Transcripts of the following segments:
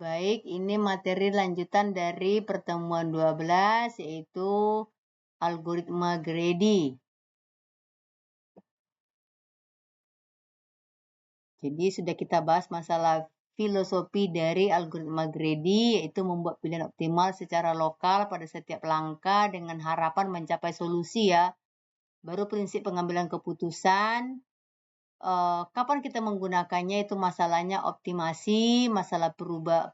Baik, ini materi lanjutan dari pertemuan 12, yaitu algoritma greedy. Jadi sudah kita bahas masalah filosofi dari algoritma greedy, yaitu membuat pilihan optimal secara lokal pada setiap langkah dengan harapan mencapai solusi ya. Baru prinsip pengambilan keputusan. Kapan kita menggunakannya itu masalahnya optimasi, masalah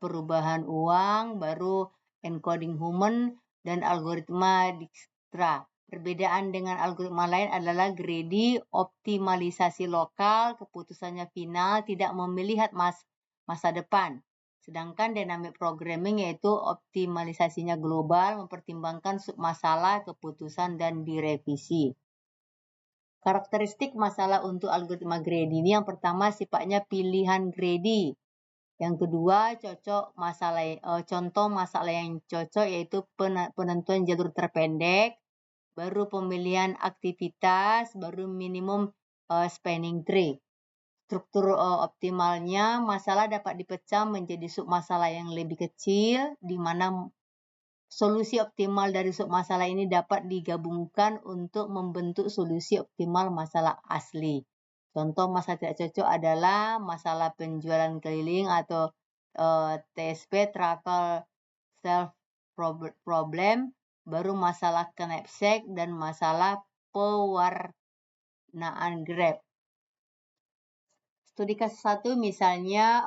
perubahan uang, baru encoding human, dan algoritma Dijkstra. Perbedaan dengan algoritma lain adalah greedy, optimalisasi lokal, keputusannya final, tidak melihat masa depan. Sedangkan dynamic programming yaitu optimalisasinya global, mempertimbangkan submasalah, keputusan, dan direvisi. Karakteristik masalah untuk algoritma greedy ini yang pertama sifatnya pilihan greedy. Yang kedua contoh masalah yang cocok yaitu penentuan jalur terpendek, baru pemilihan aktivitas, baru minimum spanning tree. Struktur optimalnya masalah dapat dipecah menjadi submasalah yang lebih kecil di mana solusi optimal dari submasalah ini dapat digabungkan untuk membentuk solusi optimal masalah asli. Contoh masalah tidak cocok adalah masalah penjualan keliling atau TSP, travel self problem, baru masalah knapsack dan masalah pewarnaan Grab. Studi kasus 1 misalnya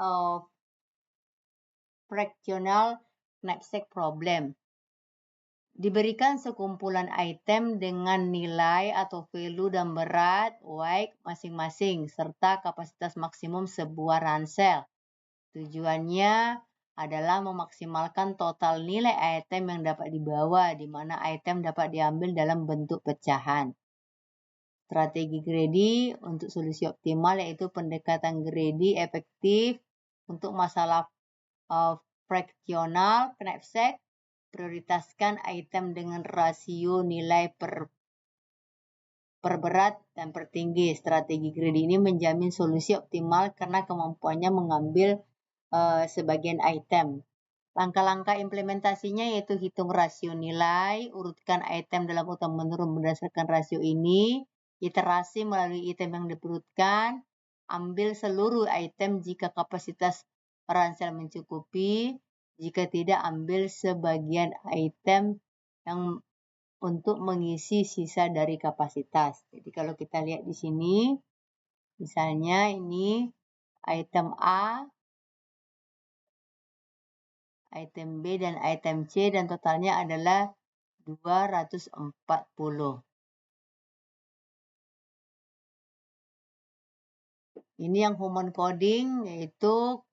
fractional knapsack problem. Diberikan sekumpulan item dengan nilai atau value dan berat weight masing-masing serta kapasitas maksimum sebuah ransel. Tujuannya adalah memaksimalkan total nilai item yang dapat dibawa, di mana item dapat diambil dalam bentuk pecahan. Strategi greedy untuk solusi optimal yaitu pendekatan greedy efektif untuk masalah fractional knapsack. Prioritaskan item dengan rasio nilai per berat dan per tinggi. Strategi greedy ini menjamin solusi optimal karena kemampuannya mengambil sebagian item. Langkah-langkah implementasinya yaitu hitung rasio nilai, urutkan item dalam urutan menurun berdasarkan rasio ini, iterasi melalui item yang diperlukan, ambil seluruh item jika kapasitas ransel mencukupi, jika tidak ambil sebagian item yang untuk mengisi sisa dari kapasitas. Jadi kalau kita lihat di sini, misalnya ini item A, item B, dan item C, dan totalnya adalah 240. Ini yang human coding, yaitu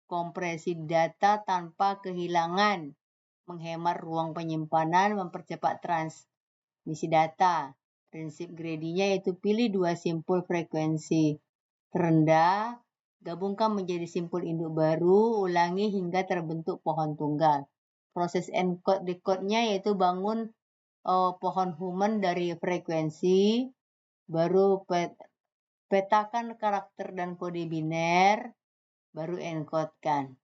kompresi data tanpa kehilangan, menghemat ruang penyimpanan, mempercepat transmisi data. Prinsip greedy-nya yaitu pilih 2 simpul frekuensi terendah, gabungkan menjadi simpul induk baru, ulangi hingga terbentuk pohon tunggal. Proses encode-decode-nya yaitu bangun pohon human dari frekuensi, baru petakan karakter dan kode biner, baru encodekan.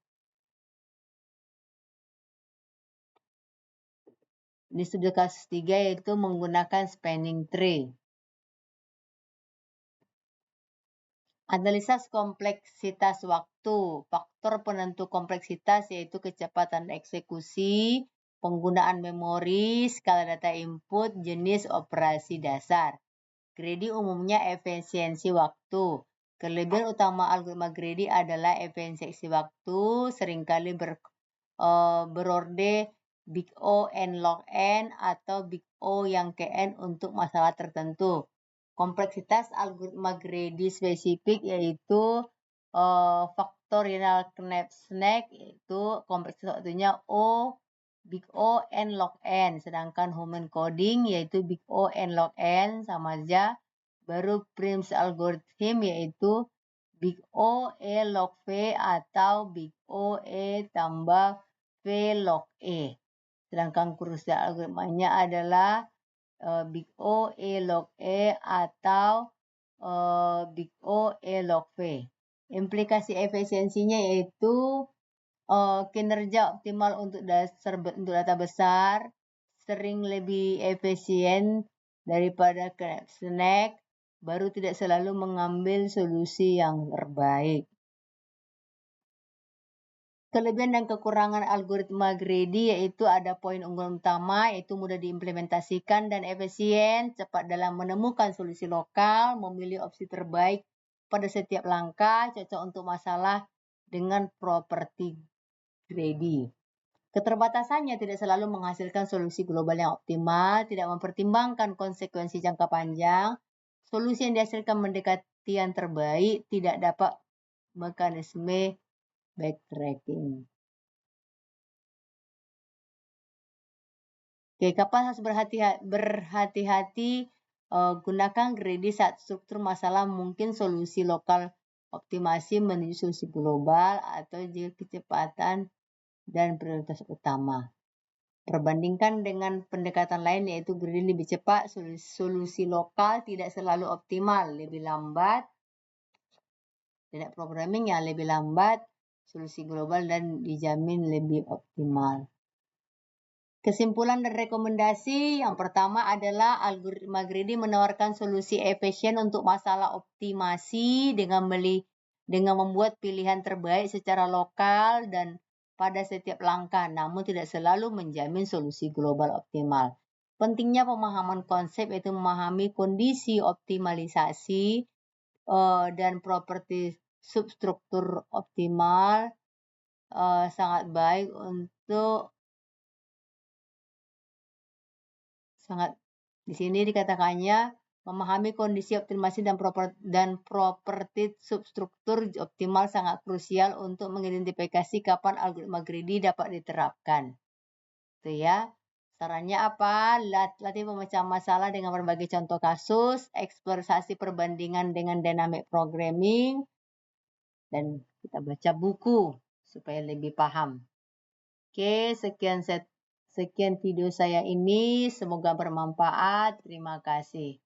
Ini studi kasus 3 yaitu menggunakan spanning tree. Analisis kompleksitas waktu. Faktor penentu kompleksitas yaitu kecepatan eksekusi, penggunaan memori, skala data input, jenis operasi dasar. Greedy umumnya efisiensi waktu. Kelebihan utama algoritma greedy adalah efisiensi waktu, seringkali berorde big O n log n atau big O yang ke n untuk masalah tertentu. Kompleksitas algoritma greedy spesifik yaitu factorial knapsack, yaitu kompleksitas waktunya big O n log n, sedangkan human coding yaitu big O n log n sama aja. Baru Prim's algorithm yaitu big O e log v atau big O e tambah v log e. Sedangkan Kruskal algoritmanya adalah big O e log e atau big O e log v. Implikasi efisiensinya yaitu kinerja optimal untuk data besar, sering lebih efisien daripada snack, baru tidak selalu mengambil solusi yang terbaik. Kelebihan dan kekurangan algoritma greedy yaitu ada poin unggulan utama, yaitu mudah diimplementasikan dan efisien, cepat dalam menemukan solusi lokal, memilih opsi terbaik pada setiap langkah, cocok untuk masalah dengan properti greedy. Keterbatasannya tidak selalu menghasilkan solusi global yang optimal, tidak mempertimbangkan konsekuensi jangka panjang, solusi yang dihasilkan mendekati yang terbaik, tidak dapat mekanisme backtracking. Oke, kapan harus berhati-hati gunakan greedy saat struktur masalah mungkin solusi lokal optimasi menuju solusi global atau jika kecepatan dan prioritas utama. Perbandingkan dengan pendekatan lain yaitu greedy lebih cepat, solusi lokal tidak selalu optimal, lebih lambat, tidak programming yang lebih lambat, solusi global dan dijamin lebih optimal. Kesimpulan dan rekomendasi yang pertama adalah algoritma greedy menawarkan solusi efisien untuk masalah optimasi dengan membuat pilihan terbaik secara lokal dan pada setiap langkah, namun tidak selalu menjamin solusi global optimal. Pentingnya pemahaman konsep yaitu memahami kondisi optimalisasi dan properti substruktur optimal sangat baik untuk di sini dikatakannya memahami kondisi optimasi dan properti substruktur optimal sangat krusial untuk mengidentifikasi kapan algoritma greedy dapat diterapkan. Itu ya. Sarannya apa? Latih pemecahan masalah dengan berbagai contoh kasus, eksplorasi perbandingan dengan dynamic programming, dan kita baca buku supaya lebih paham. Oke, sekian video saya ini. Semoga bermanfaat. Terima kasih.